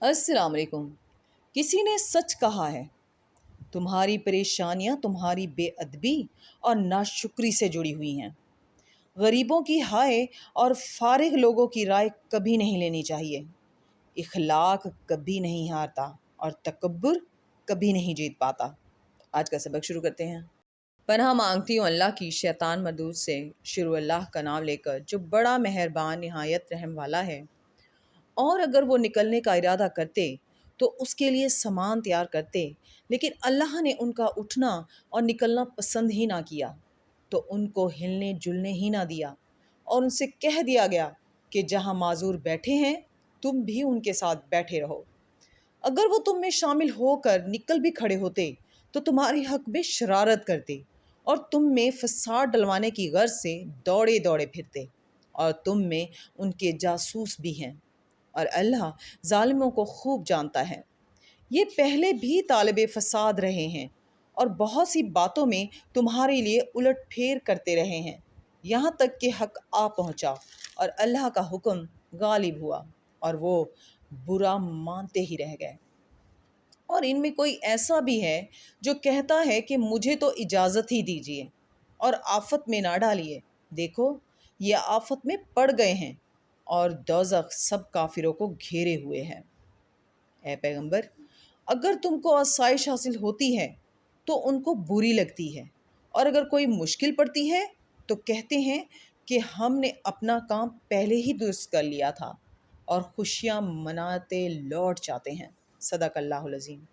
السلام علیکم۔ کسی نے سچ کہا ہے، تمہاری پریشانیاں تمہاری بے ادبی اور ناشکری سے جڑی ہوئی ہیں۔ غریبوں کی ہائے اور فارغ لوگوں کی رائے کبھی نہیں لینی چاہیے۔ اخلاق کبھی نہیں ہارتا اور تکبر کبھی نہیں جیت پاتا۔ آج کا سبق شروع کرتے ہیں۔ پناہ مانگتی ہوں اللہ کی شیطان مردود سے۔ شروع اللہ کا نام لے کر جو بڑا مہربان نہایت رحم والا ہے۔ اور اگر وہ نکلنے کا ارادہ کرتے تو اس کے لیے سامان تیار کرتے، لیکن اللہ نے ان کا اٹھنا اور نکلنا پسند ہی نہ کیا تو ان کو ہلنے جلنے ہی نہ دیا، اور ان سے کہہ دیا گیا کہ جہاں معذور بیٹھے ہیں تم بھی ان کے ساتھ بیٹھے رہو۔ اگر وہ تم میں شامل ہو کر نکل بھی کھڑے ہوتے تو تمہارے حق میں شرارت کرتے اور تم میں فساد ڈلوانے کی غرض سے دوڑے دوڑے پھرتے، اور تم میں ان کے جاسوس بھی ہیں، اور اللہ ظالموں کو خوب جانتا ہے۔ یہ پہلے بھی طالب فساد رہے ہیں اور بہت سی باتوں میں تمہارے لیے الٹ پھیر کرتے رہے ہیں، یہاں تک کہ حق آ پہنچا اور اللہ کا حکم غالب ہوا اور وہ برا مانتے ہی رہ گئے۔ اور ان میں کوئی ایسا بھی ہے جو کہتا ہے کہ مجھے تو اجازت ہی دیجیے اور آفت میں نہ ڈالیے، دیکھو یہ آفت میں پڑ گئے ہیں اور دوزخ سب کافروں کو گھیرے ہوئے ہے۔ اے پیغمبر، اگر تم کو آسائش حاصل ہوتی ہے تو ان کو بری لگتی ہے، اور اگر کوئی مشکل پڑتی ہے تو کہتے ہیں کہ ہم نے اپنا کام پہلے ہی درست کر لیا تھا، اور خوشیاں مناتے لوٹ جاتے ہیں۔ صدق اللہ العظیم۔